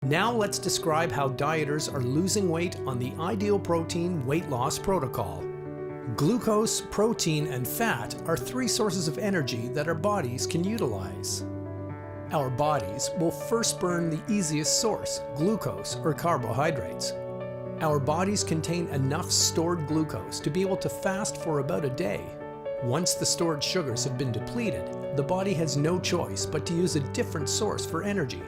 Now let's describe how dieters are losing weight on the Ideal Protein weight loss protocol. Glucose, protein, and fat are three sources of energy that our bodies can utilize. Our bodies will first burn the easiest source, glucose or carbohydrates. Our bodies contain enough stored glucose to be able to fast for about a day. Once the stored sugars have been depleted, the body has no choice but to use a different source for energy.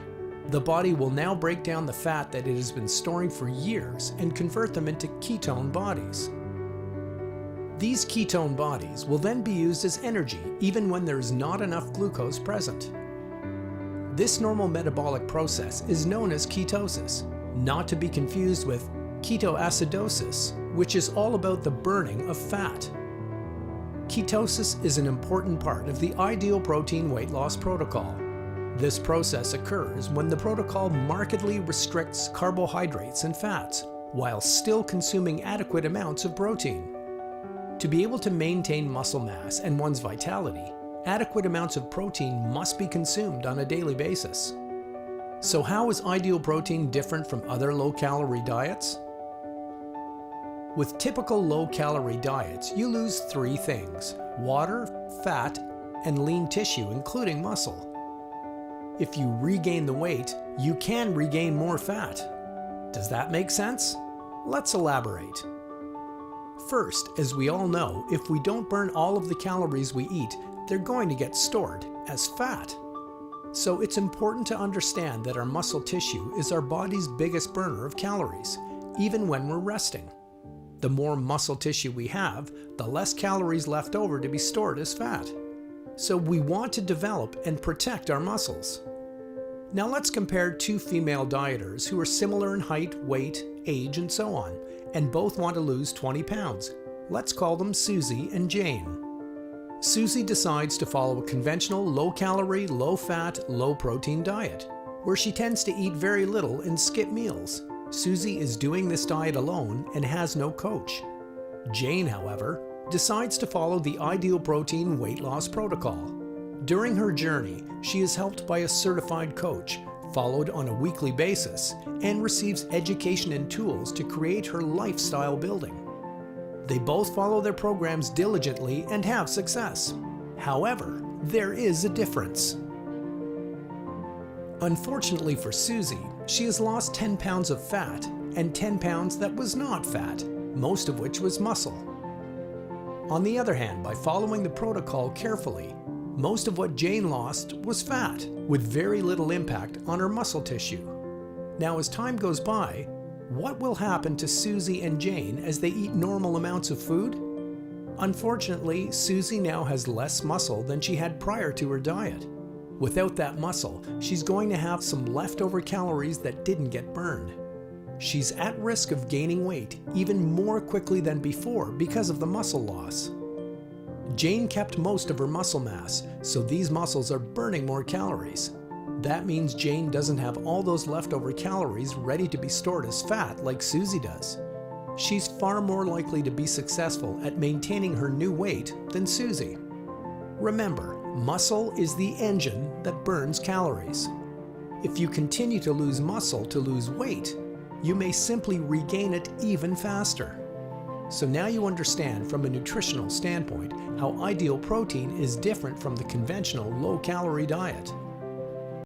The body will now break down the fat that it has been storing for years and convert them into ketone bodies. These ketone bodies will then be used as energy even when there is not enough glucose present. This normal metabolic process is known as ketosis, not to be confused with ketoacidosis, which is all about the burning of fat. Ketosis is an important part of the Ideal Protein weight loss protocol. This process occurs when the protocol markedly restricts carbohydrates and fats, while still consuming adequate amounts of protein. To be able to maintain muscle mass and one's vitality, adequate amounts of protein must be consumed on a daily basis. So how is Ideal Protein different from other low-calorie diets? With typical low-calorie diets, you lose three things: water, fat, and lean tissue, including muscle. If you regain the weight, you can regain more fat. Does that make sense? Let's elaborate. First, as we all know, if we don't burn all of the calories we eat, they're going to get stored as fat. So it's important to understand that our muscle tissue is our body's biggest burner of calories, even when we're resting. The more muscle tissue we have, the less calories left over to be stored as fat. So we want to develop and protect our muscles. Now let's compare two female dieters who are similar in height, weight, age, and so on, and both want to lose 20 pounds. Let's call them Susie and Jane. Susie decides to follow a conventional low-calorie, low-fat, low-protein diet, where she tends to eat very little and skip meals. Susie is doing this diet alone and has no coach. Jane, however, decides to follow the Ideal Protein weight loss protocol. During her journey, she is helped by a certified coach, followed on a weekly basis, and receives education and tools to create her lifestyle building. They both follow their programs diligently and have success. However, there is a difference. Unfortunately for Susie, she has lost 10 pounds of fat and 10 pounds that was not fat, most of which was muscle. On the other hand, by following the protocol carefully, most of what Jane lost was fat, with very little impact on her muscle tissue. Now, as time goes by, what will happen to Susie and Jane as they eat normal amounts of food? Unfortunately, Susie now has less muscle than she had prior to her diet. Without that muscle, she's going to have some leftover calories that didn't get burned. She's at risk of gaining weight even more quickly than before because of the muscle loss. Jane kept most of her muscle mass, so these muscles are burning more calories. That means Jane doesn't have all those leftover calories ready to be stored as fat like Susie does. She's far more likely to be successful at maintaining her new weight than Susie. Remember, muscle is the engine that burns calories. If you continue to lose muscle to lose weight, you may simply regain it even faster. So now you understand from a nutritional standpoint how Ideal Protein is different from the conventional low-calorie diet.